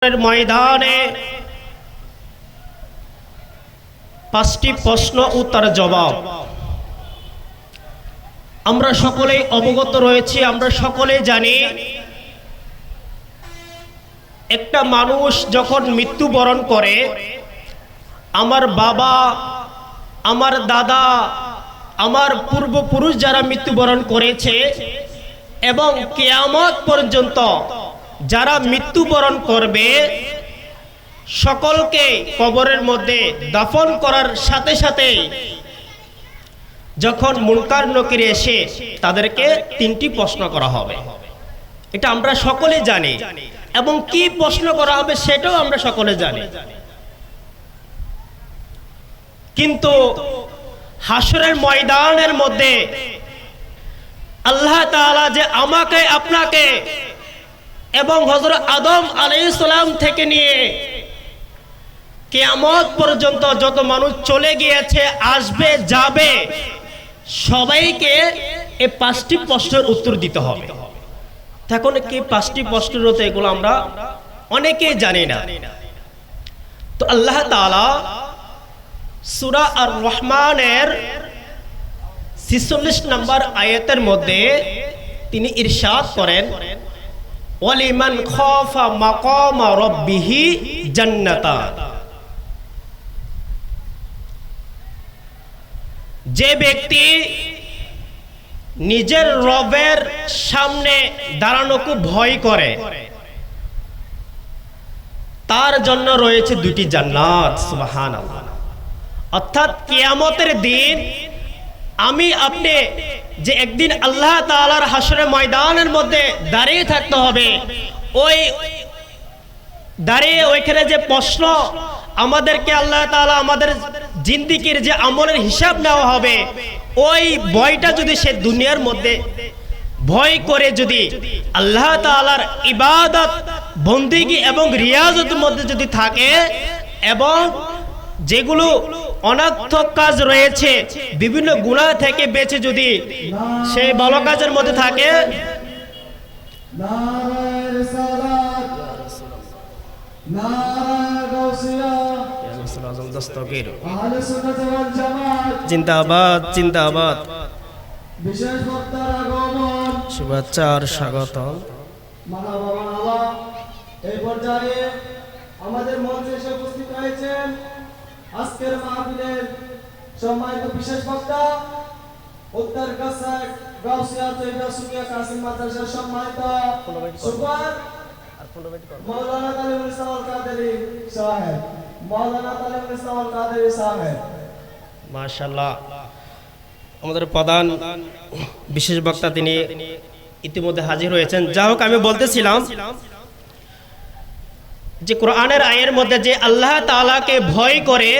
ময়দানে পাঁচটি প্রশ্ন উত্তর জবাব। আমরা সকলেই অবগত রয়েছি, আমরা সকলেই জানি একটা মানুষ যখন মৃত্যুবরণ করে, আমার বাবা, আমার দাদা, আমার পূর্বপুরুষ যারা মৃত্যুবরণ করেছে এবং কিয়ামত পর্যন্ত যারা মৃত্যুবরণ করবে সকলকে কবরের মধ্যে দাফন করার সাথে সাথে যখন মুনকার নকির এসে তাদেরকে তিনটি প্রশ্ন করা হবে। এটা আমরা সকলে জানি এবং কি প্রশ্ন করা হবে সেটাও আমরা সকলে জানি। কিন্তু হাসরের ময়দানের মধ্যে আল্লাহ তাআলা যে আমাকে আপনাকে এবং হযরত আদম আলাইহিস সালাম থেকে নিয়ে কিয়ামত পর্যন্ত যত মানুষ চলে গিয়েছে, আসবে, যাবে, সবাইকে এই পাঁচটি প্রশ্নের উত্তর দিতে হবে। এখন কি পাঁচটি প্রশ্নের উত্তর, এগুলো আমরা অনেকেই জানি না। তো আল্লাহ তাআলা সূরা আর রহমানের 46 নম্বর আয়াতের মধ্যে তিনি ইরশাদ করেন, ওয়ালিমান খাফা মাকাম রাব্বিহি জান্নাতান। যে ব্যক্তি নিজের রবের সামনে দাঁড়ানোকে ভয় করে তার জন্য রয়েছে দুটি জান্নাত। সুবহানাল্লাহ। অর্থাৎ কিয়ামতের দিন আমি আপনি যে একদিন আল্লাহ তাআলার হাসরের ময়দানের মধ্যে দাঁড়িয়ে থাকতে হবে, ওই দাঁড়িয়ে ওইখানে যে প্রশ্ন আমাদেরকে আল্লাহ তাআলা আমাদের জিন্দেগির যে আমলের হিসাব নেওয়া হবে, ওই ভয়টা যদি সে দুনিয়ার মধ্যে ভয় করে যদি আল্লাহ তাআলার ইবাদত, বন্দেগী এবং রিয়াজতের মধ্যে যদি থাকে এবং যেগুলো অনর্থক কাজ রয়েছে বিভিন্ন গুনাহ থেকে বেঁচে যদি সেই ভালো কাজের মধ্যে থাকে, জিন্দাবাদ জিন্দাবাদ। বিশেষ বক্তার আগমন, শুভেচ্ছা আর স্বাগতম। এই পর্যায়ে আমাদের মঞ্চে এসে উপস্থিত হয়েছেন আজকের মাহফিলের সম্মানিত বিশেষ বক্তা, উত্তর কাছাড় গাউসিয়া তৈবা সুকিয়া কাসিম মাদ্রাসার সম্মানিত সুপার মাওলানা তালিমুল ইসলাম আল কাদেরী সাহেব, মাওলানা তালিমুল ইসলাম আল কাদেরী সাহেব। মাশাআল্লাহ। আমাদের প্রধান বিশেষ বক্তা তিনি ইতিমধ্যে হাজির হয়েছেন। যা হোক, আমি বলতেছিলাম যে কোরআনের আয়ের মধ্যে যে আল্লাহ তাআলাকে ভয় করে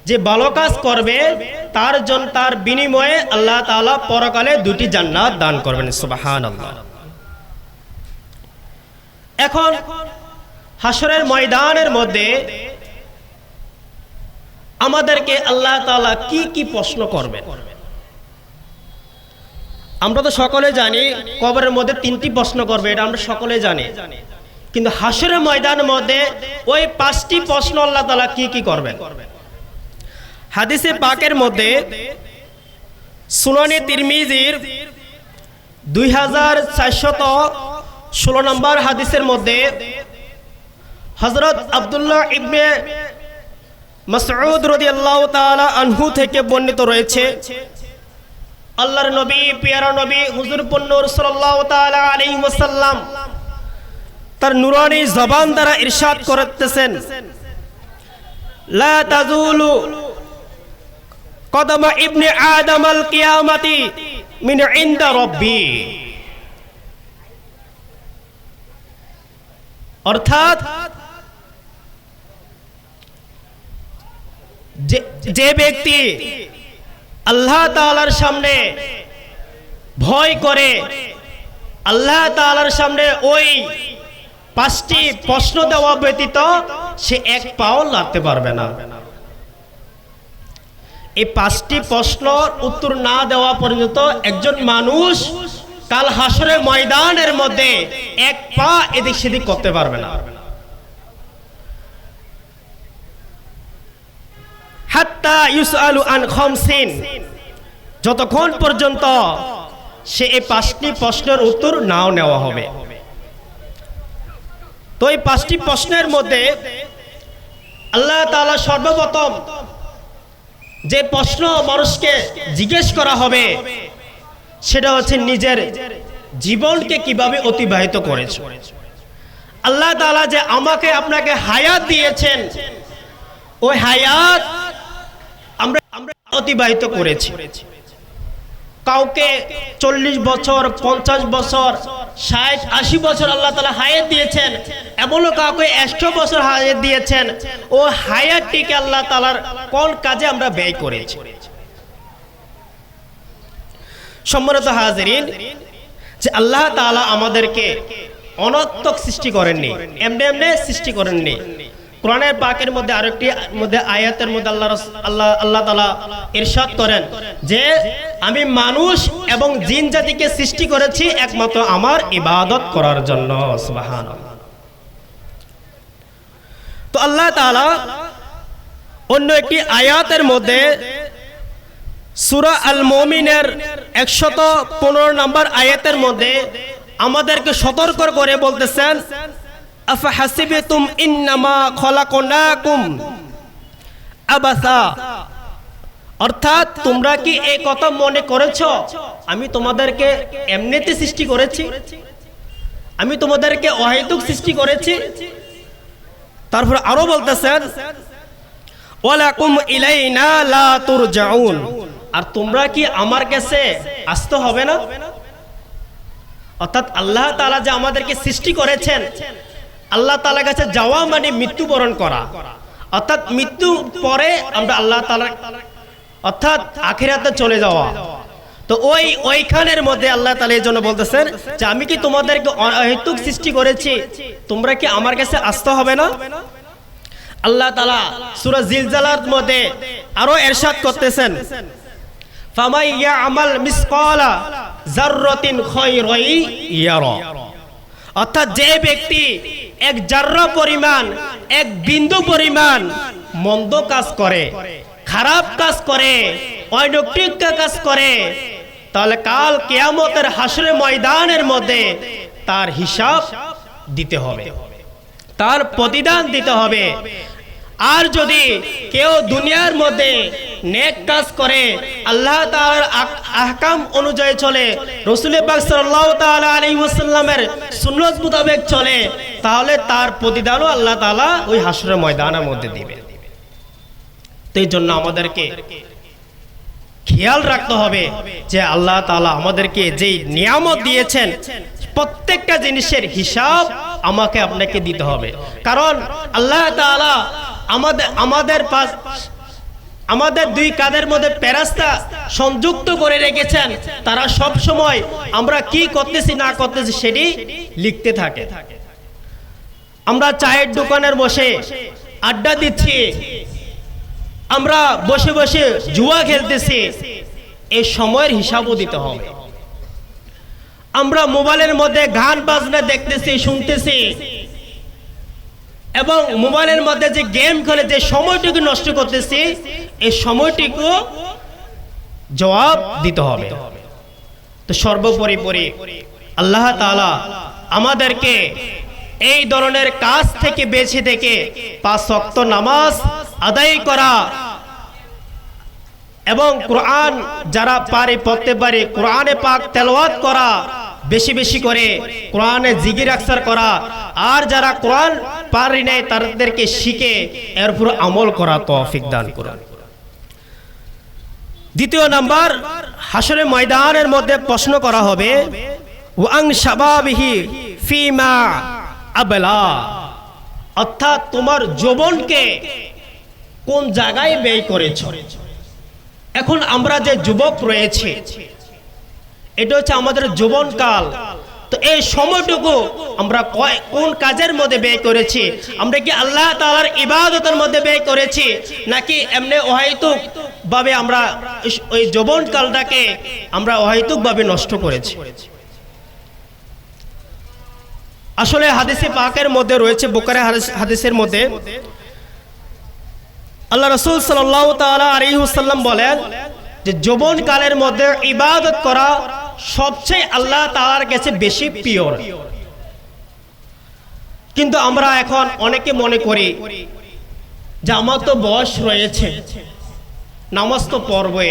যে ভালো কাজ করবে তার জন্য তার বিনিময়ে আল্লাহ তাআলা পরকালে দুটি জান্নাত দান করবেন। সুবহানাল্লাহ। এখন হাসরের ময়দানের মধ্যে আমাদেরকে আল্লাহ তাআলা কি কি প্রশ্ন করবেন? আমরা তো সকলে জানি কবরের মধ্যে তিনটি প্রশ্ন করবে, এটা আমরা সকলে জানি। কিন্তু হাসরের ময়দানের মধ্যে ওই পাঁচটি প্রশ্ন আল্লাহ তাআলা কি কি করবেন? হাদিসে পাকের মধ্যে সুনানে তিরমিজির 2416 নম্বর হাদিসের মধ্যে হযরত আব্দুল্লাহ ইবনে মাসউদ রাদিয়াল্লাহু তাআলা আনহু থেকে বর্ণিত রয়েছে, আল্লাহর নবী, পিয়ারা নবী হুজুর পুন্নূর সাল্লাল্লাহু তাআলা আলাইহি ওয়াসাল্লাম তার নূরানী জবান দ্বারা ইরশাদ করতেছেন, লা তাজুলু কদমা ইবনে আদম আল কিয়ামতি মিন ইনদা রাব্বি। অর্থাৎ যে ব্যক্তি আল্লাহ তাআলার সামনে ভয় করে, আল্লাহ তাআলার সামনে ওই পাঁচটি প্রশ্ন দেওয়া ব্যতীত সে এক পাও লাড়তে পারবে না। এই পাঁচটি প্রশ্নের উত্তর না দেওয়া পর্যন্ত একজন মানুষ কাল হাসরের ময়দানের মধ্যে এক পা এদিক সেদিক করতে পারবে না। হাত্তা ইউসআলু আন খামসিন, যতক্ষণ পর্যন্ত সে এই 5টি প্রশ্নের উত্তর নাও নেওয়া হবে। তো এই 5টি প্রশ্নের মধ্যে আল্লাহ তাআলা সর্বপ্রথম যে প্রশ্ন মানুষকে জিজ্ঞেস করা হবে সেটা হচ্ছে নিজের জীবনকে কিভাবে অতিবাহিত করেছো। আল্লাহ তাআলা যে আমাকে আপনাকে হায়াত দিয়েছেন, ওই হায়াত আমরা অতিবাহিত করেছি। কাউকে 40 বছর, 50 বছর, 60-80 বছর আল্লাহ তাআলা হায়াত দিয়েছেন, এমনও কাউকে 100 বছর হায়াত দিয়েছেন। ও হায়াতটিকে আল্লাহ তাআলার কোন কাজে আমরা ব্যয় করেছি। সম্মানিত হাজিরিন, যে আল্লাহ তাআলা আমাদেরকে অনর্থক সৃষ্টি করেননি, এমনি এমনি সৃষ্টি করেননি। কোরআনের পাকের মধ্যে আরেকটি আয়াতের মধ্যে আল্লাহ তাআলা ইরশাদ করেন যে আমি মানুষ এবং জিন জাতিকে সৃষ্টি করেছি একমাত্র আমার ইবাদত করার জন্য। সুবহানাল্লাহ। তো আল্লাহ তাআলা অন্য একটি আয়াতের মধ্যে সূরা আল মুমিনের 115 নম্বর আয়াতের মধ্যে আমাদেরকে সতর্ক করে বলতেছেন, আফাহাসিবতুম ইন্নামা খলাকনাকুম আবাসা, অর্থাৎ তোমরা কি এই কথা মনে করেছো আমি তোমাদেরকে এমনিতে সৃষ্টি করেছি, আমি তোমাদেরকে অহেতুক সৃষ্টি করেছি। তারপর আরো বলতেছেন ওয়ালাকুম ইলাইনা লা তুরজাউন, আর তোমরা কি আমার কাছে আসতে হবে না। অর্থাৎ আল্লাহ তাআলা যে আমাদেরকে সৃষ্টি করেছেন, আল্লাহ তাআলার কাছে যাওয়া মানে মৃত্যুবরণ করা, অর্থাৎ মৃত্যু পরে আমরা আল্লাহ তাআলা অর্থাৎ আখিরাতে চলে যাওয়া। তো ওইখানের মধ্যে আল্লাহ তাআলা এই জন্য বলতেছেন যে আমি কি তোমাদেরকে অহেতুক সৃষ্টি করেছি, তোমরা কি আমার কাছে আসতে হবে না। আল্লাহ তাআলা সূরা জিলজালার মধ্যে আরো ইরশাদ করতেছেন, ফামাই ইয়ামাল মিসকালা যাররাতিন খায়রান ইয়ারা, অর্থাৎ যে ব্যক্তি এক জাররা পরিমাণ, এক বিন্দু পরিমাণ মন্দ কাজ করে, খারাপ কাজ করে, অনৈতিক কাজ করে, তাহলে কাল কিয়ামতের হাসরের ময়দানের মধ্যে তার হিসাব দিতে হবে, তার প্রতিদান দিতে হবে। আর যদি কেউ দুনিয়ার মধ্যে নেক কাজ করে, আল্লাহ তাআলার আহকাম অনুযায়ী চলে, রাসূল পাক সাল্লাল্লাহু তাআলা আলাইহি ওয়াসাল্লামের সুন্নাত মোতাবেক চলে, তাহলে তার প্রতিদানও আল্লাহ তাআলা ওই হাসরের ময়দানের মধ্যে দিবে। তো এই জন্য আমাদেরকে খেয়াল রাখতে হবে যে আল্লাহ তাআলা আমাদেরকে যেই নিয়ামত দিয়েছেন প্রত্যেকটা জিনিসের হিসাব আমাকে আপনাকে দিতে হবে। কারণ আল্লাহ তাআলা আমাদের দুই কাঁধের মধ্যে ফেরেশতা সংযুক্ত করে রেখেছেন, তারা সব সময় আমরা কি করতেছি না করতেছি সেটি লিখতে থাকে। আমরা চায়ের দোকানের বসে আড্ডা দিচ্ছি, আমরা বসে বসে জুয়া খেলতেছি, এই সময়ের হিসাবও দিতে হবে। আমরা মোবাইলের মধ্যে গান বাজনা দেখতেছি, শুনতেছি, এবং মোবাইলের মধ্যে যে গেম খেলে যে সময়টুকু নষ্ট করতেছি, এই সময়টুকু জবাব দিতে হবে। তো সর্বোপরি আল্লাহ তাআলা আমাদেরকে এই ধরনের কাজ থেকে বেঁচে থেকে 5 ওয়াক্ত নামাজ আদায় করা এবং কোরআন যারা পারে পড়তে পারে কোরআনে পাক তেলাওয়াত করা, বেশি বেশি করে কোরআনে জিকির আকসার করা, আর যারা কোরআন পারে নাই তাদেরকে শিখে এর উপর আমল করা তৌফিক দান করুন। দ্বিতীয় নাম্বার, হাসরের ময়দানের মধ্যে প্রশ্ন করা হবে ওয়াং শাবাবিহি ফিমা আবলা, অর্থাৎ তোমার যৌবনকে কোন জায়গায় ব্যয় করেছো। এখন আমরা যে যুবক রয়েছে, এটা হচ্ছে আমাদের যৌবনকাল। তো এই সময়টুকু আমরা কোন কাজের মধ্যে ব্যয় করেছি? আমরা কি আল্লাহ তাআলার ইবাদতের মধ্যে ব্যয় করেছি, নাকি এমনি অহেতুক ভাবে আমরা ওই যৌবনকালটাকে আমরা অহেতুক ভাবে নষ্ট করেছি? আসলে হাদিসে পাকের মধ্যে রয়েছে, বুখারী হাদিসের মধ্যে আল্লাহ রাসূল সাল্লাল্লাহু তাআলা আলাইহি ওয়াসাল্লাম বলেন যে যৌবন কালের মধ্যে ইবাদত করা সবচেয়ে আল্লাহ তাআলার কাছে বেশি পিওর। কিন্তু আমরা এখন অনেকে মনে করি যে আমার তো বয়স রয়েছে, নামাজ তো পড়বে,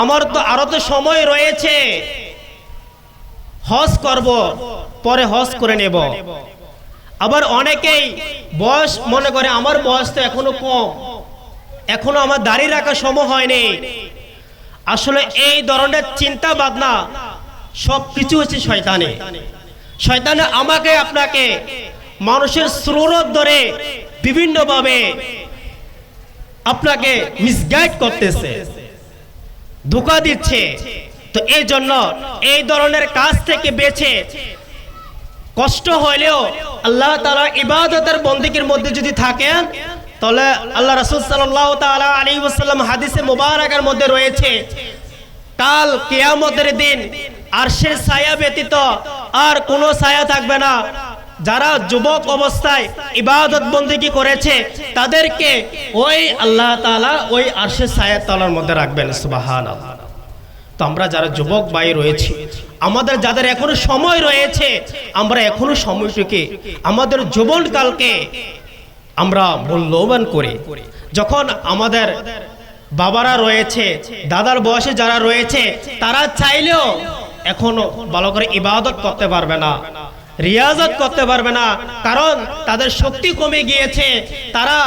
আমার তো আরো তো সময় রয়েছে, হজ করব, পরে হজ করে নেব। আবার অনেকেই বয়স মনে করে আমার বয়স তো এখনো কম, এখনো আমার দাড়ি রাখার সময় হয়নি। আসলে এই ধরনের চিন্তা ভাবনা সবকিছু হচ্ছে শয়তানে। শয়তানে আমাকে আপনাকে মানুষের স্রোত ধরে বিভিন্নভাবে আপনাকে মিসগাইড করতেছে, ধোঁকা দিচ্ছে। তো এই জন্য এই ধরনের কাজ থেকে বেঁচে কষ্ট হইলেও আল্লাহ তাআলা ইবাদতের বন্দেগীর মধ্যে যদি থাকেন, তাহলে আল্লাহ রাসূল সাল্লাল্লাহু তাআলা আলাইহি ওয়াসাল্লাম হাদিসে মুবারাকার মধ্যে রয়েছে কাল কিয়ামতের দিন আরশের ছায়া ব্যতীত আর কোনো ছায়া থাকবে না। যারা যুবক অবস্থায় ইবাদত বন্দেগী করেছে তাদেরকে ওই আল্লাহ তাআলা ওই আরশের ছায়ার তলার মধ্যে রাখবেন। সুবহানাল্লাহ। তো আমরা যারা যুবক ভাই রয়েছি, আমাদের যাদের এখনো সময় রয়েছে, আমরা এখনো সময়টাকে আমাদের যৌবনকালকে আমরা মূল্যবান করি। যখন আমাদের বাবারা রয়েছে, দাদার বয়সে যারা রয়েছে, তারা চাইলেও এখনো ভালো করে ইবাদত করতে পারবে না, রিয়াজত করতে পারবে না, কারণ তাদের শক্তি কমে গিয়েছে। তারা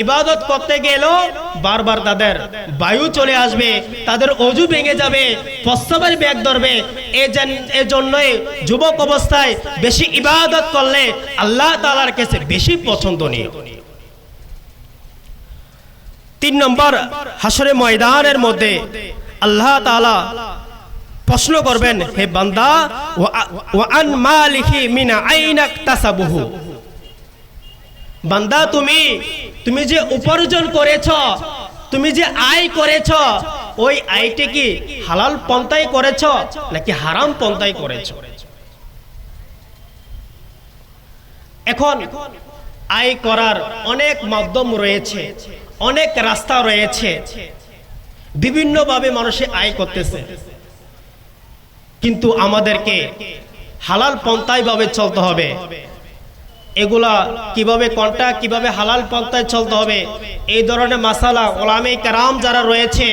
ইবাদত করতে গেলেও বারবার তাদের বায়ু চলে আসবে, তাদের অজু ভেঙে যাবে, প্রস্রাবের ব্যাগ ধরবে। এজন্যই যুবক অবস্থায় বেশি ইবাদত করলে আল্লাহ তাআলার কাছে বেশি পছন্দনীয়। 3 নম্বর, হাসরের ময়দানের মধ্যে আল্লাহ তাআলা প্রশ্ন করবেন, হে বান্দা, ওয়া আন মালিহি মিন আইনা ইকতাসাবহু। বান্দা, তুমি যে উপার্জন করেছো, তুমি যে আয় করেছো, ওই আয়টি কি হালাল পন্থায় করেছো নাকি হারাম পন্থায় করেছো? এখন আয় করার অনেক মাধ্যম রয়েছে, অনেক রাস্তা রয়েছে, বিভিন্নভাবে মানুষে আয় করতেছে। কিন্তু আমাদেরকে হালাল পন্থায় ভাবে চলতে হবে। এগুলা কিভাবে কোনটা কিভাবে হালাল পন্থায় চলতে হবে, এই ধরনের মাসালা উলামায়ে কেরাম যারা রয়েছে,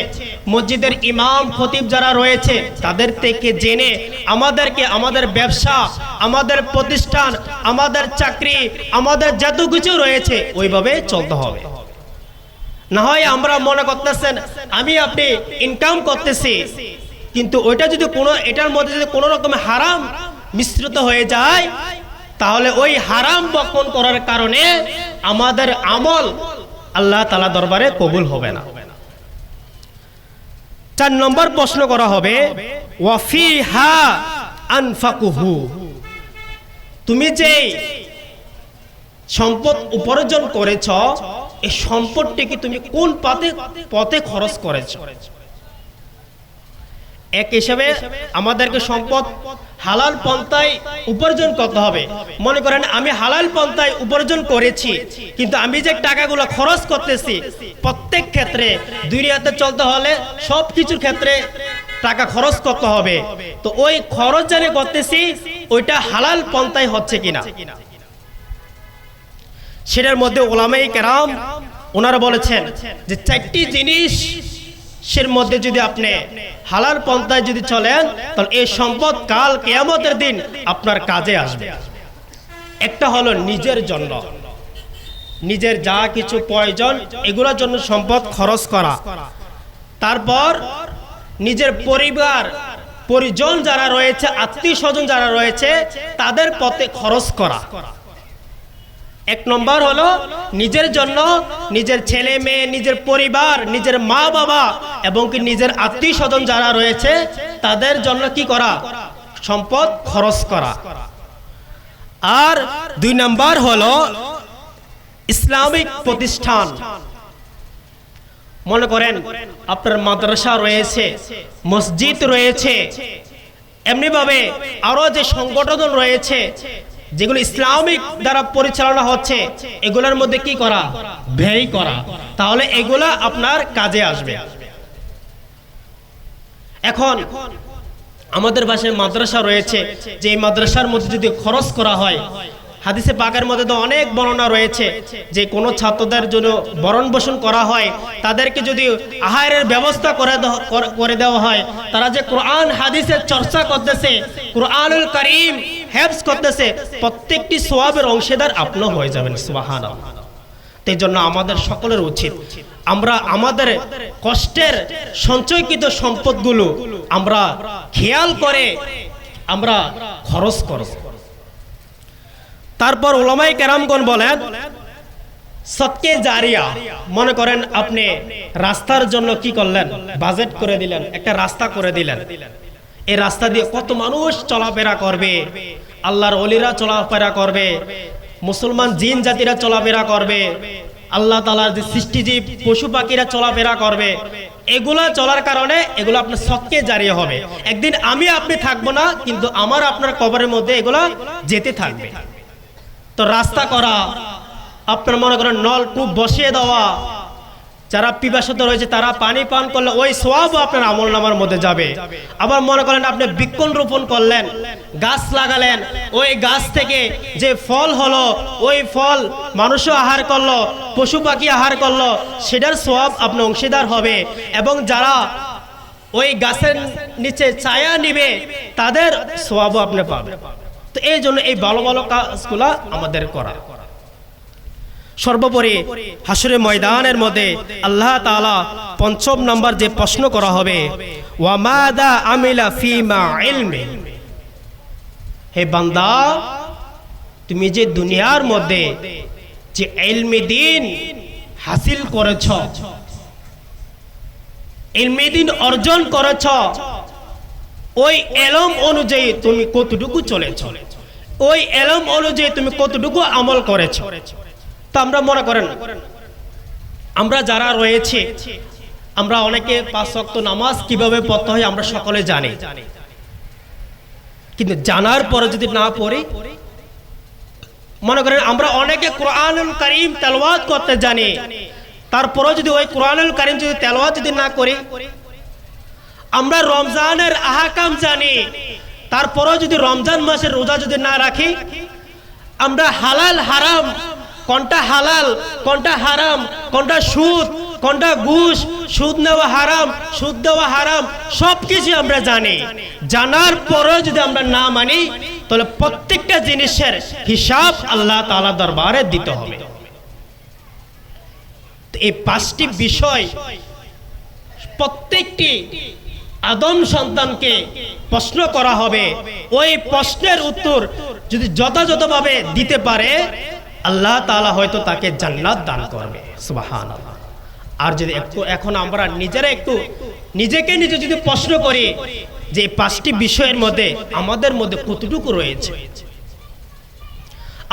মসজিদের ইমাম খতিব যারা রয়েছে, তাদের থেকে জেনে আমাদেরকে আমাদের ব্যবসা, আমাদের প্রতিষ্ঠান, আমাদের চাকরি, আমাদের যত কিছু রয়েছে ওইভাবে চলতে হবে। না হয় আমরা মনে করতেছেন আমি আপনি ইনকাম করতেছি, কিন্তু ওইটা যদি এটার মধ্যে যদি কোনো রকম হারাম মিশ্রিত হয়ে যায়, তাহলে ওই হারাম বক্ষণ করার কারণে আমাদের আমল আল্লাহ তাআলা দরবারে কবুল হবে না। 4 নম্বর প্রশ্ন করা হবে, ওয়া ফিহা আনফাকুহু। তুমি যে সম্পদ উপার্জন করেছ, এই সম্পদটিকে তুমি কোন পথে খরচ করেছ? এক হিসাবে আমাদেরকে সম্পদ হালাল পন্থায় উপার্জন করতে হবে। মনে করেন আমি হালাল পন্থায় উপার্জন করেছি, কিন্তু আমি যে টাকাগুলো খরচ করতেছি, প্রত্যেক ক্ষেত্রে দুনিয়াতে চলতে হলে সব কিছুর ক্ষেত্রে টাকা খরচ করতে হবে। তো ওই খরচ জানে করতেছি, ওইটা হালাল পন্থায় হচ্ছে কিনা, সেটার মধ্যে উলামায়ে কেরাম ওনারা বলেছেন যে 4টি জিনিস সের মধ্যে যদি আপনি হালাল পন্থায় যদি চলেন, তাহলে এই সম্পদ কাল কিয়ামতের দিন আপনার কাজে আসবে। একটা হলো নিজের জন্য, নিজের যা কিছু প্রয়োজন এগুলোর জন্য সম্পদ খরচ করা। তারপর নিজের পরিবার পরিজন যারা রয়েছে, আত্মীয় স্বজন যারা রয়েছে, তাদের পথে খরচ করা। 1 নম্বর হলো নিজের জন্য, নিজের ছেলে মেয়ে, নিজের পরিবার, নিজের মা বাবা এবং কি নিজের আত্মীয় স্বজন যারা রয়েছে তাদের জন্য কি করা? সম্পদ খরচ করা। আর 2 নম্বর হলো ইসলামিক প্রতিষ্ঠান। মনে করেন আপনার মাদ্রাসা রয়েছে, মসজিদ রয়েছে, এমনি ভাবে আরো যে সংগঠন রয়েছে, যেগুলো ইসলামিক দ্বারা পরিচালনা হচ্ছে এগুলোর মধ্যে কি করা, ব্যয় করা, তাহলে এগুলা আপনার কাজে আসবে। এখন আমাদের বাসায় মাদ্রাসা রয়েছে, যে এই মাদ্রাসার মধ্যে যদি খরচ করা হয়, হাদিসে পাকের মধ্যে তো অনেক বর্ণনা রয়েছে যে কোনো ছাত্রদের জন্য বরণ পোষণ করা হয়, তাদেরকে যদি আহারের ব্যবস্থা করে দেওয়া হয়, তারা যে কোরআন হাদিসের চর্চা করতেছে, কোরআনুল কারীম হেফজ করতেছে, প্রত্যেকটি সওয়াবের অংশীদার আপনি হয়ে যাবেন। সুবহানাল্লাহ। এই জন্য আমাদের সকলের উচিত আমরা আমাদের কষ্টের সঞ্চয়কৃত সম্পদগুলো আমরা খেয়াল করে আমরা খরচ করব। তারপর উলামায়ে কেরামগণ বলেন সদকে জারিয়া, মনে করেন আপনি রাস্তার জন্য কি করলেন, বাজেট করে দিলেন, একটা রাস্তা করে দিলেন, এই রাস্তা দিয়ে কত মানুষ চলাফেরা করবে, আল্লাহর ওলিরা চলাফেরা করবে, মুসলমান জিন জাতিরা চলাফেরা করবে, আল্লাহ তাআলার যে সৃষ্টিজীব পশু পাখিরা চলাফেরা করবে, এগুলা চলার কারণে এগুলো আপনার সদকে জারিয়া হবে। একদিন আমি আপনি থাকবো না, কিন্তু আমার আপনার কবরের মধ্যে এগুলা যেতে থাকবে। তো রাস্তা করা, আপনার মনে করেন নলকূপ বসিয়ে দেওয়া, যারা পিপাসিত রয়েছে তারা পানি পান করলে ওই সওয়াবও আপনার আমলনামার মধ্যে যাবে। আবার মনে করেন আপনি বৃক্ষ রোপণ করলেন, গাছ লাগালেন, ওই গাছ থেকে যে ফল হলো, ওই ফল মানুষও আহার করলো, পশু পাখি আহার করলো, সেটার সওয়াব আপনি অংশীদার হবে। এবং যারা ওই গাছের নিচে ছায়া নিবে তাদের সওয়াবও আপনি পাবেন। তো এই জন্য এই ভালো ভালো কাজগুলা আমাদের করা। সর্বোপরি হাসরের ময়দানের মধ্যে আল্লাহ তাআলা পঞ্চম নাম্বার যে প্রশ্ন করা হবে, ওয়া মাদা আমিলা ফিমা ইলমি, হে বান্দা তুমি যে দুনিয়ার মধ্যে যে ইলমি দ্বীন হাসিল করেছ, ইলমি দ্বীন অর্জন করেছ, ওই ইলম অনুযায়ী তুমি কতটুকু চলেছ, ওই ইলম অনুযায়ী তুমি কতটুকু আমল করেছ। তো আমরা মনে করেন আমরা যারা রয়েছে, আমরা অনেকে 5 ওয়াক্ত নামাজ কিভাবে পড়তে হয় আমরা সকলে জানি, কিন্তু জানার পরে যদি না পড়ি, মনে করেন আমরা অনেকে কোরআনুল কারীম তেলাওয়াত করতে জানি, তারপরে যদি ওই কোরআনুল কারীম যদি তেলাওয়াত যদি না করি, আমরা রমজানের আহকাম জানি, তারপরে যদি রমজান মাসের রোজা যদি না রাখি, আমরা হালাল হারাম, কোনটা হালাল কোনটা হারাম, কোনটা সুদ কোনটা ঘুষ, সুদ নেওয়া হারাম সুদ দেওয়া হারাম, সবকিছু আমরা জানি। জানার পরেও যদি আমরা না মানি, তাহলে প্রত্যেকটা জিনিসের হিসাব আল্লাহ তাআলার দরবারে দিতে হবে। এই 5টি বিষয় প্রত্যেকটি আদম সন্তানকে প্রশ্ন করা হবে। ওই প্রশ্নের উত্তর যদি যথাযথভাবে দিতে পারে, আল্লাহ তাআলা হয়তো তাকে জান্নাত দান করবে। সুবহানাল্লাহ। আর যদি এখন আমরা নিজেরা একটু নিজেকে নিজে যদি প্রশ্ন করি যে 5টি বিষয়ের মধ্যে আমাদের মধ্যে কতটুকু রয়েছে,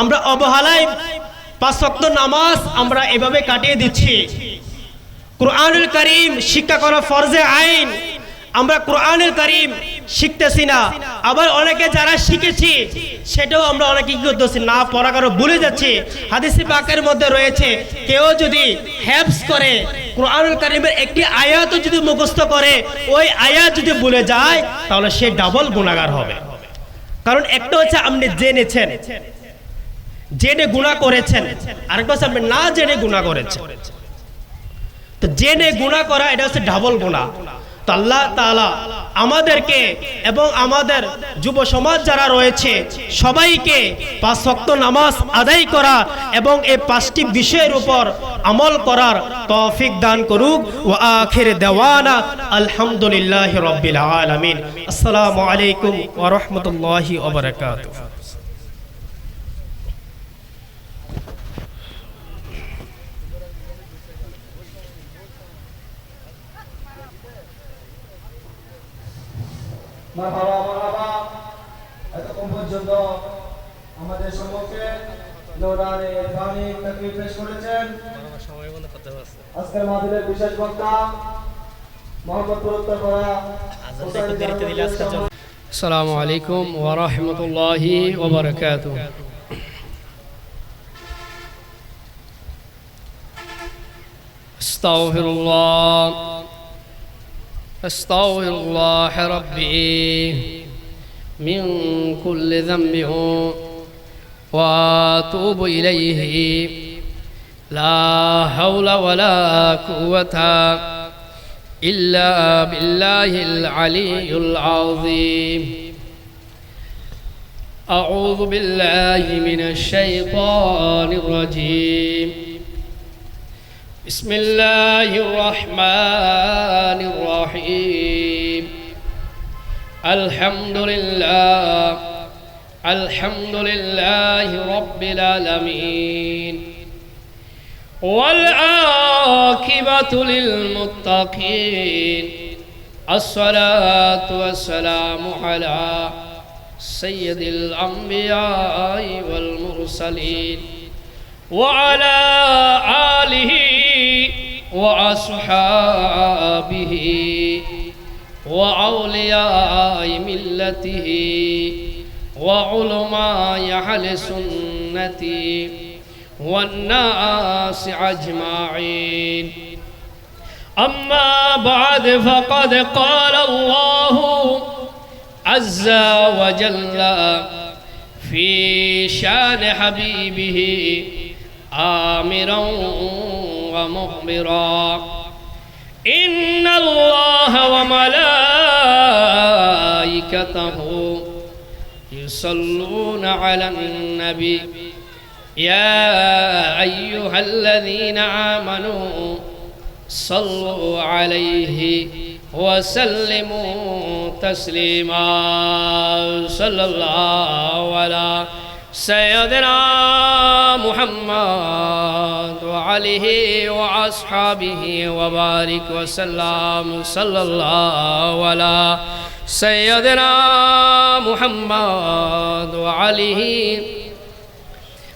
আমরা অবহেলায় 5 ওয়াক্ত নামাজ আমরা এভাবে কাটিয়ে দিচ্ছি। কোরআনুল কারীম শিক্ষা করা ফরজে আইন, আমরা কোরআনুল কারীম শিখতেছি না। আবার অনেকে যারা শিখেছি সেটাও আমরা অনেকে কি করতেছি, না পড়া কারো ভুলে যাচ্ছি। হাদিসে পাকের মধ্যে রয়েছে, কেউ যদি হেফজ করে, কোরআনুল কারীমের একটি আয়াতও যদি মুখস্থ করে, ওই আয়াত যদি ভুলে যায়, তাহলে সে ডাবল গুনাহগার হবে। কারণ একটা হচ্ছে আপনি জেনেছেন, জেনে গুনাহ করেছেন, আরেকটা হচ্ছে আপনি না জেনে গুনাহ করেছেন। তো জেনে গুনাহ করা এটা হচ্ছে ডাবল গুনাহ। তো আল্লাহ তাআলা আমাদেরকে এবং আমাদের যুব সমাজ যারা রয়েছে সবাইকে 5 ওয়াক্ত নামাজ আদায় করা এবং এই 5টি বিষয়ের উপর আমল করার তৌফিক দান করুক। ওয়া আখির দাওয়ানা আলহামদুলিল্লাহি রাব্বিল আলামিন। আসসালামু আলাইকুম ওয়া রাহমাতুল্লাহি ওয়া বারাকাতুহু। মারহাবা। এতক্ষণ পর্যন্ত আমাদের সম্মুখে নূরানি ইরফানি তাকরীর পেশ করেছেন আজকের মাহফিলের বিশেষ বক্তা মোহাম্মদপুর উত্তরপাড়া। আসসালামু আলাইকুম ওয়া রাহমাতুল্লাহি ওয়া বারাকাতুহু। أستغفر الله ربي من كل ذنب وأتوب إليه لا حول ولا قوة إلا بالله العلي العظيم أعوذ بالله من الشيطان الرجيم بسم الله الرحمن الرحيم الحمد لله رب العالمين والعاقبة للمتقين الصلاة والسلام على سيد الأنبياء والمرسلين وعلى آله وأصحابه وأولياء ملته وعلماء أهل سنته والناس أجمعين أما بعد فقد قال الله عز وجل في شان حبيبه آمرا ومخبرا إن الله وملائكته يصلون على النبي يا أيها الذين آمنوا صلوا عليه وسلموا تسليما صلى الله على سيدنا محمد وعليه وأصحابه وبارك وسلم صلى الله على سيدنا محمد وعليه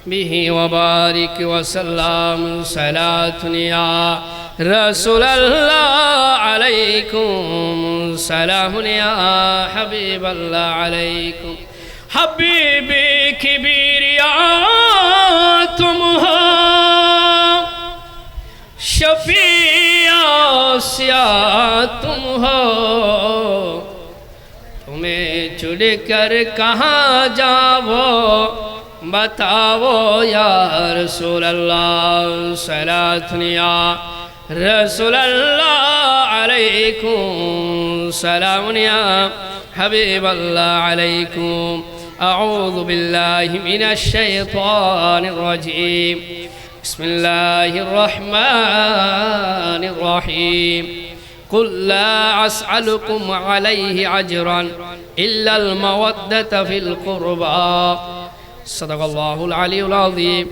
به وبارك وسلم صلاة يا رسول الله عليكم سلام يا حبيب الله عليكم حبيبي كبير يا तुम हो शफिया सिया तुम हो तुम्हें चुन कर कहाँ जाओ बताओ या रसूल अल्लाह सलातनिया रसूल अल्लाह अलैकुम सलामुनिया हबीब अल्लाह अलैकुम أعوذ بالله من الشيطان الرجيم بسم الله الرحمن الرحيم قل لا أسألكم عليه أجرا إلا المودة في القربى صدق الله العلي العظيم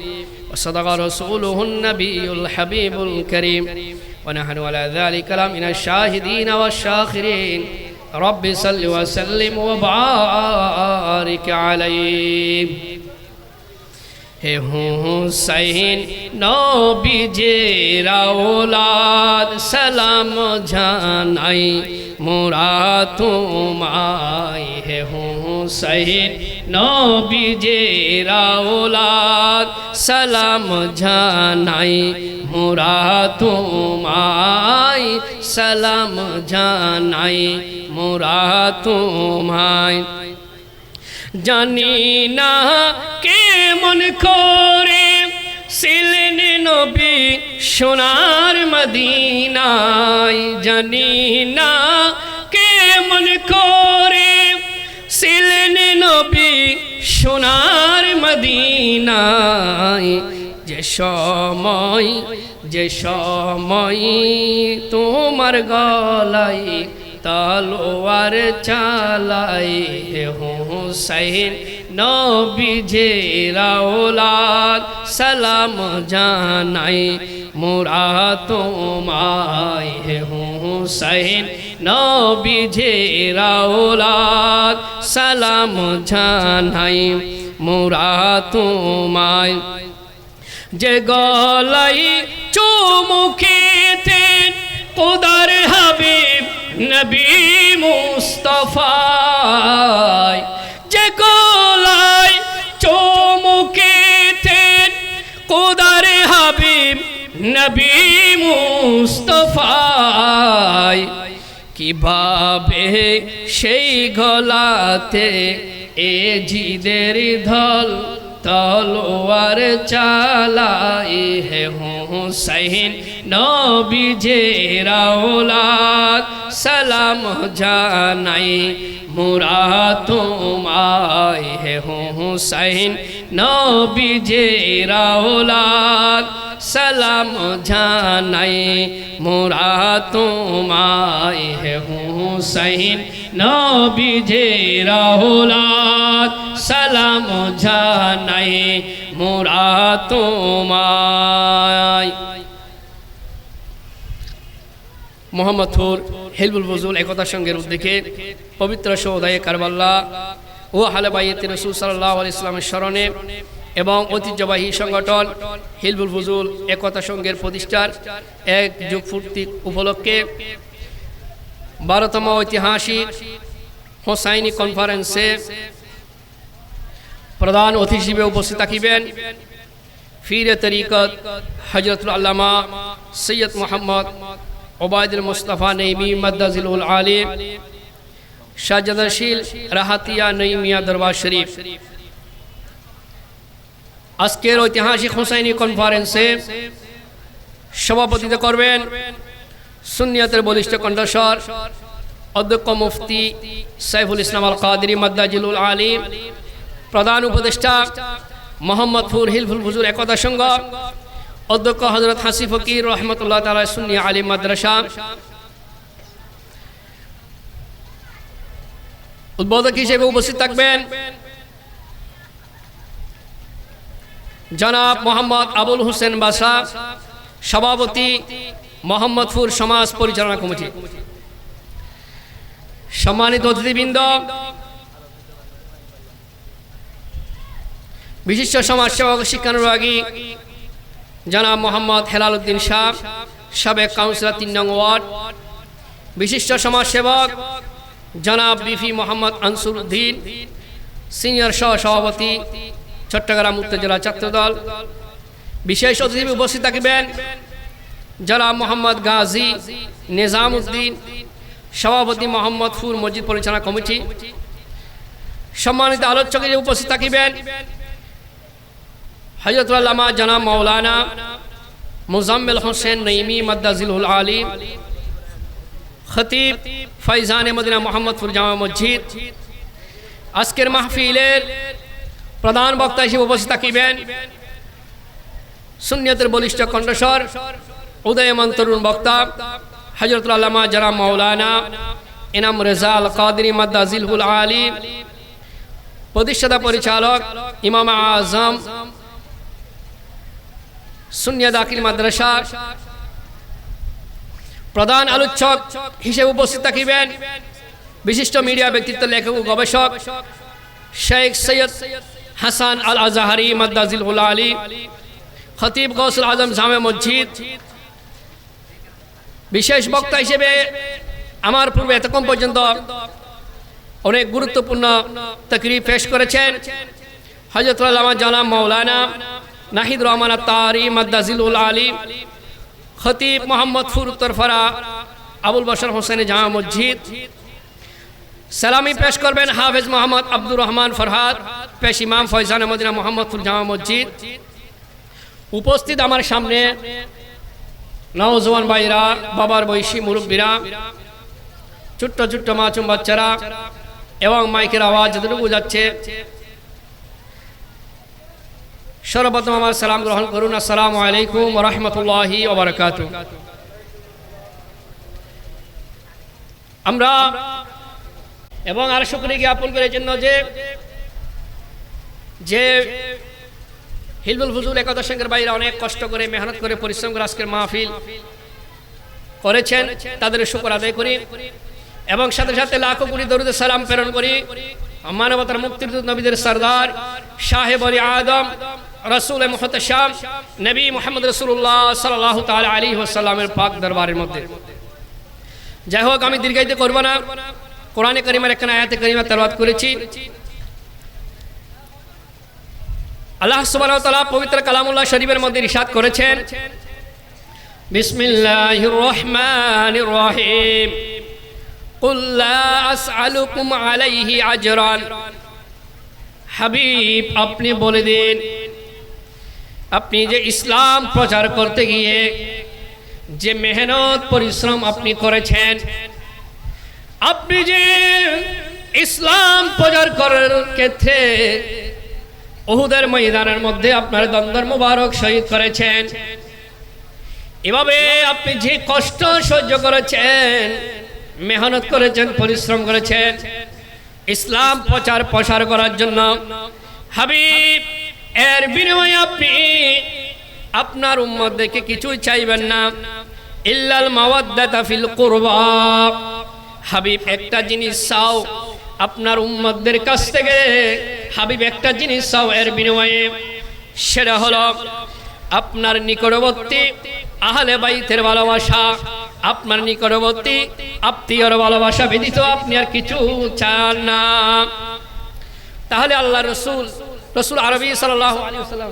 وصدق رسوله النبي الحبيب الكريم ونحن على ذلك من الشاهدين والشاكرين رب صل وسلم وبارك عليه হে হুসাইন নবীজির আওলাদ সালাম জানাই মোরা তোমায় হে হুসাইন নবীজির আওলাদ সালাম জানাই মোরা তোমায় সালাম জানাই মোরা তোমায় জানি না কেমন করে ছিলেন নবী সোনার মদিনায় জানি না কেমন করে ছিলেন নবী সোনার মদিনায় যে সময় তোমার গলায় তলোয়ার চালাই হে হুসাইন নবীজির আওলাদ সালাম জানাই মোরা তোমায় হে হুসাইন নবীজির আওলাদ সালাম জানাই মোরা তোমায় যে গলাই চুমুকেতে খোদার হাবিব নবী মুস্তাফা যে গলাই চুমুকেতে খোদার হাবিব নবী মুস্তফায় কিভাবে সেই গলাতে এ জিদের ধল তলোয়ার চালাই হে হুসাইন নবীজের আওলাদ সালাম জানাই মোরা তোমায় হে হুসাইন নবীজের আওলাদ সালাম জানাই মোরা তোমায় হে হুসাইন নবীজের আওলাদ সালাম জানাই মোরা তোমায়। মোহাম্মদপুর হিলবুল ফুজুল একতা সংঘের উদ্যোগে পবিত্র শোদায়ে কারবাল্লা ও আহলে বাইতে রাসূল সাল্লাল্লাহু আলাইহি ওয়াসাল্লামের স্মরণে এবং ঐতিহ্যবাহী সংগঠন হিলবুল ফুজুল একতা সংঘের প্রতিষ্ঠার এক যুগ পূর্তি উপলক্ষে 12তম ঐতিহাসিক হোসাইনি কনফারেন্সে প্রধান অতিথি হিসেবে উপস্থিত থাকিবেন ফিরে তরিকত হযরতুল আল্লামা সৈয়দ মোহাম্মদ ওবায়দুল মুস্তাফা নঈমি মাদ্দাজিলুল আলী শাহজাদাশীল রাহাতিয়া নঈমিয়া দরবার শরীফ। আজকের ঐতিহাসিক হোসাইনি কনফারেন্সে সভাপতিত্ব করবেন সুন্নিয়তের বলিষ্ঠ কণ্ঠস্বর অধ্যক্ষ মুফতি সাইফুল ইসলাম আল কাদেরী মাদ্দাজিলুল আলী, প্রধান উপদেষ্টা মোহাম্মদপুর হিলফুল ফুজুল একতা সংঘ অধ্যক্ষ হযরত হাসি ফকির রহমতুল্লাহ তাআলা সুন্নি আলিম মাদ্রাসা, উদ্বোধক হিসেবে উপস্থিত থাকবেন জনাব মোহাম্মদ আবুল হোসেন বাসা, সভাপতি মোহাম্মদপুর সমাজ পরিচালনা কমিটি। সম্মানিত অতিথিবৃন্দ, বিশিষ্ট সমাজসেবক শিক্ষানুরাগী জনাব মোহাম্মদ হেলাল উদ্দিন শাহ, সাবেক কাউন্সিলর 3 নং ওয়ার্ড, বিশিষ্ট সমাজসেবক জনাব বিফি মোহাম্মদ আনসুর উদ্দিন, সিনিয়র সহ সভাপতি চট্টগ্রাম উত্তর জেলা ছাত্রদল। বিশেষ অতিথি উপস্থিত থাকবেন জনাব মোহাম্মদ গাজী নিজাম উদ্দিন, সভাপতি মোহাম্মদপুর মসজিদ পরিচালনা কমিটি। সম্মানিত আলোচক উপস্থিত থাকিবেন হযরতুল আল্লামা জনাব মাওলানা মুজাম্মেল হোসেন নঈমি মাদ্দাজিলুল আলী, খতিব ফয়জানে মদিনা মোহাম্মদপুর জামা মসজিদ। আজকের মাহফিলের প্রধান বক্তা হিসেবে উপস্থিত থাকিবেন সুন্নিয়তের বলিষ্ঠ কণ্ঠস্বর উদয়মান তরুণ বক্তা হযরতুল আল্লামা জনাব মাওলানা ইনাম রেজা আল কাদেরী মাদ্দাজিলুল আলী, প্রতিষ্ঠাতা পরিচালক ইমাম আজম সুন্নিয়া দাখিল মাদ্রাসা। প্রধান আলোচক হিসেবে উপস্থিত থাকিবেন বিশিষ্ট মিডিয়া ব্যক্তিত্ব, লেখক ও গবেষক শেখ সৈয়দ হাসান আল আজহারি মাদ্দাজিলুল আলী, খতিব গৌসুল আজম জামে মসজিদ। বিশেষ বক্তা হিসেবে আমার পূর্বে এতক্ষণ পর্যন্ত অনেক গুরুত্বপূর্ণ তাকরীর পেশ করেছেন হযরতুল আল্লামা জনাব মাওলানা নাহিদ রহমান আত-তাহারি মাদ্দাজিলুল আলী, খতিব মোহাম্মদপুর উত্তরপাড়া আবুল বশর হোসেন জামা মসজিদ। সালামি পেশ করবেন হাফেজ মোহাম্মদ আব্দুর রহমান ফরহাদ, পেশ ইমাম ফয়জানে মদিনা মোহাম্মদপুর জামা মসজিদ। উপস্থিত আমার সামনে নওজওয়ান ভাইরা, বাবার বয়সী মুরব্বীরা, ছোট্ট ছোট্ট মাসুম বাচ্চারা এবং মাইকের আওয়াজ যতটুকু যাচ্ছে, সর্বপ্রথম আমার সালাম গ্রহণ করুন। আসসালামু আলাইকুম ওয়া রাহমাতুল্লাহি ওয়া বারাকাতুহু। আমরা এবং আর শুকরিয়া জ্ঞাপন করার জন্য যে হিলবুল ফুজুল একতা সংঘের বাইরে অনেক কষ্ট করে, মেহনত করে, পরিশ্রম করে আজকের মাহফিল করেছেন, তাদের শুকর আদায় করি এবং সাথে সাথে লাখো কোটি দরুদ সালাম প্রেরণ করি মানবতার মুক্তির দূত নবীদের সরদার শাহে বনি আদম রাসূল মুহতাশাম নবী মুহাম্মদ রাসূলুল্লাহ সাল্লাল্লাহু তাআলা আলাইহি ওয়াসাল্লামের পাক দরবারের মধ্যে। যাই হোক, আমি দীর্ঘায়িত করব না। কোরআনে কারীমের একখানা আয়াতে কারীমা তেলাওয়াত করেছি। আল্লাহ সুবহানাহু ওয়া তাআলা পবিত্র কালামুল্লাহ শরীফের মধ্যে ইরশাদ করেছেন, বিসমিল্লাহির রহমানির রহিম কুল লা আসআলুকুম আলাইহি আজরান। হাবিব আপনি বলে দিন, আপনি যে ইসলাম প্রচার করতে গিয়ে যে মেহনত পরিশ্রম আপনি করেছেন, আপনি যে ইসলাম প্রচার করার ক্ষেত্রে উহুদের ময়দানের মধ্যে আপনার দন্দর মুবারক শহীদ করেছেন, এভাবে আপনি যে কষ্ট সহ্য করেছেন, মেহনত করেছেন, পরিশ্রম করেছেন ইসলাম প্রচার প্রসার করার জন্য, হাবিব এর বিনিময়ে আপনি আপনার উম্মতদেরকে কিছুই চাইবেন না, ইল্লাল মাওয়াদ্দাতা ফিল কুরবা। হাবিব একটা জিনিস চাও আপনার উম্মতদের কাছ থেকে, হাবিব একটা জিনিস চাও এর বিনিময়ে, সেটা হলো আপনার নিকটবর্তী আহলে বাইতের ভালোবাসা, আপনার নিকটবর্তী আত্মীয়র ভালোবাসা ব্যতীত আপনি আর কিছু চান না। তাহলে আল্লাহ রসুল আরবি সাল্লাল্লাহু আলাইহি ওয়াসাল্লাম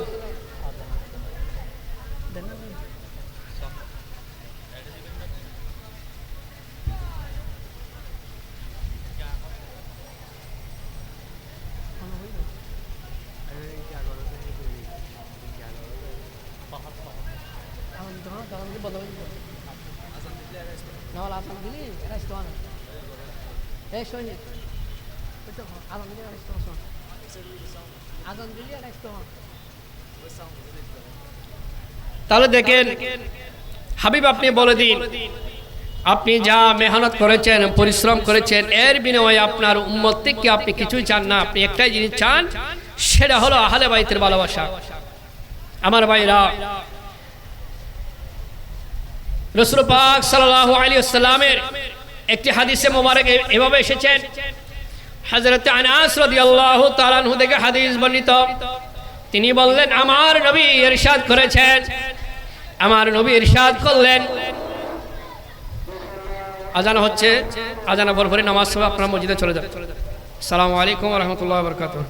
তাহলে দেখেন হাবিব আপনি বলে দিন, আপনি যা মেহনত করেছেন, পরিশ্রম করেছেন, এর বিনিময়ে আপনার উম্মত থেকে আপনি কিছুই চান না, আপনি একটাই জিনিস চান, সেটা হলো আহলে বাইতের ভালোবাসা। আমার ভাইরা, রাসূল পাক সাল্লাল্লাহু আলাইহি ওয়াসাল্লামের একটি হাদিসে মোবারক এভাবে এসেছেন, হযরত আনাস রাদিয়াল্লাহু তাআলা আনহু থেকে হাদিস বর্ণিত, তিনি বললেন আমার নবী ইরশাদ করেছেন, আমার নবী ইরশাদ করলেন, আজান হচ্ছে, আজানের পরে নামাজ পড়ে আপনারা মসজিদে চলে যান। আসসালামু আলাইকুম ওয়া রাহমাতুল্লাহি ওয়া বারাকাতুহু।